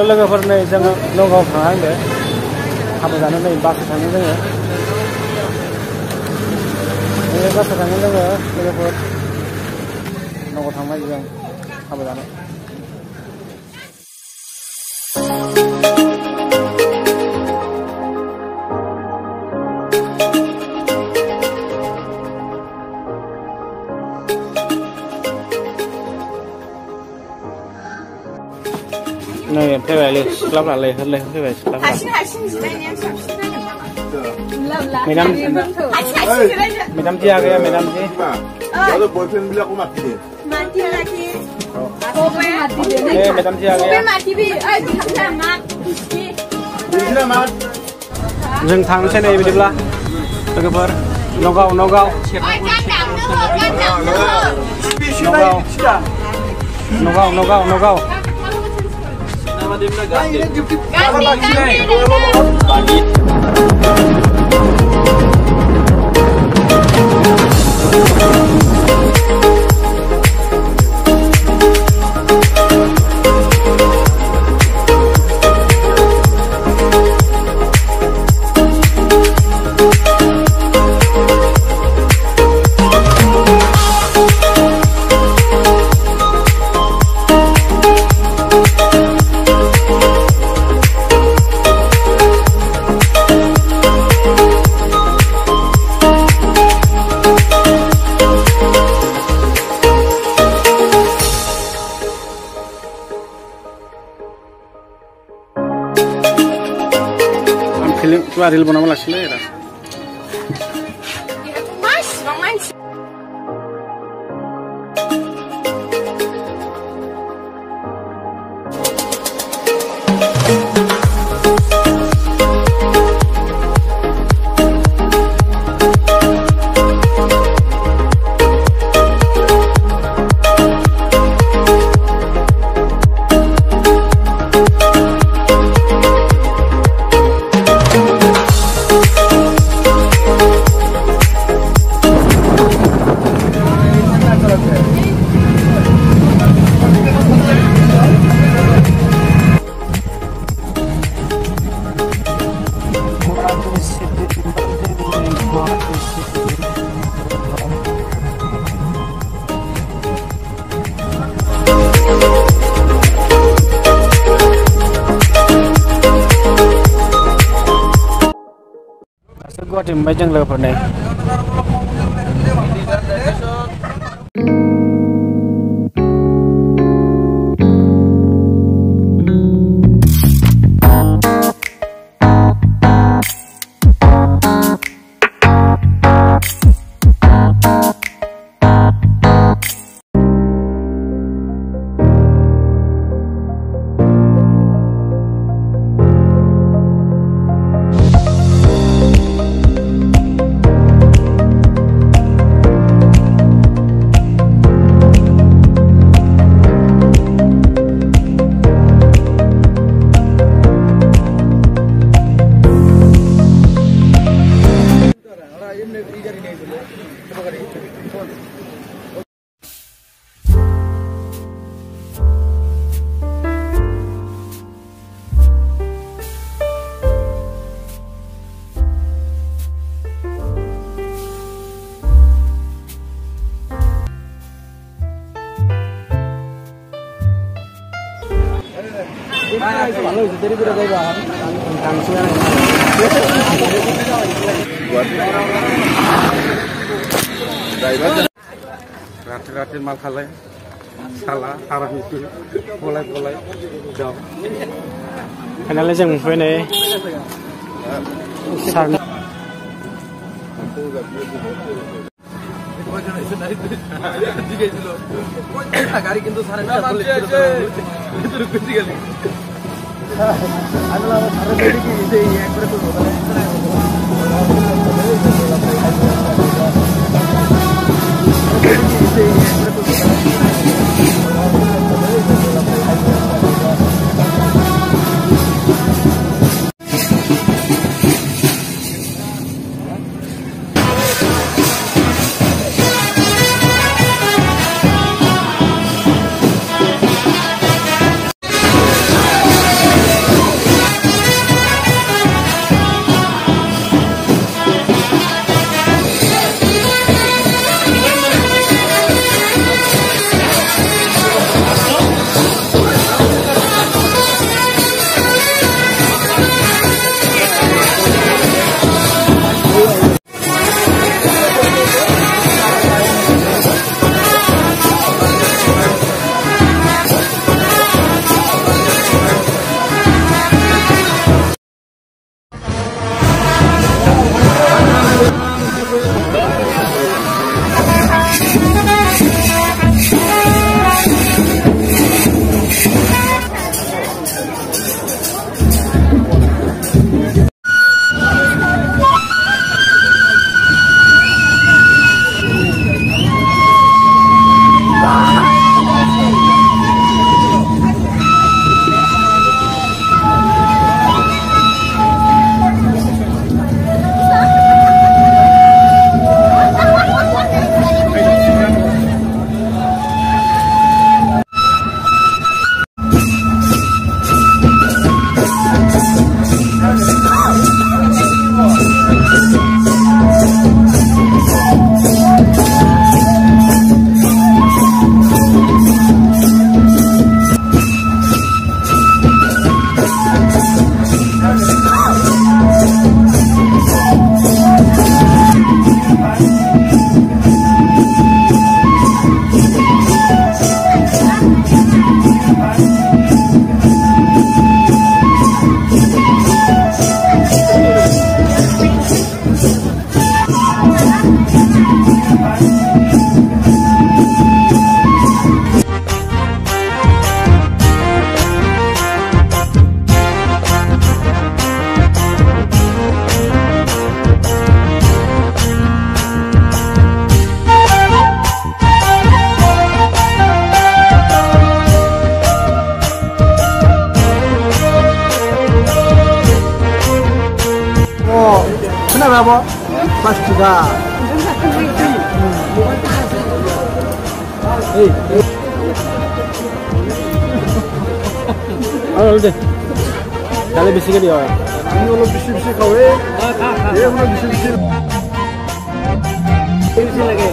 लोगोफोर नै जोङो नगाव थांहांदो हाबा जानो नै बास थाङो जोङो बे बास थाङो जोङो लोगोफोर नगाव थांबाय जों हाबा जानो नै फैबायलै सिख्लाफ्रालै होरलै फैबाय सिख्लाफ्रा मैडम जी आ गया मैडम जी बॉयफ्रेंड बिलाको माती दे मैडम जी आ गया जों थांनोसै नै बिदिब्ला लोगोफोर नगाव नगाव नगाव नगाव नगाव फिल्म क्या रील बनावा लागसिलै एरा गुवाहाटी मोनबाय जों लोगोफोर नै Ratin mal kalai, salah arah itu, boleh jauh. Kenalnya jeng ini, sang. হ'ব 5 টকা এই আৰু দে কালি বেছিকে দিও আমি অলপ বেছি বেছি খাও এই অলপ বেছি বেছি লাগে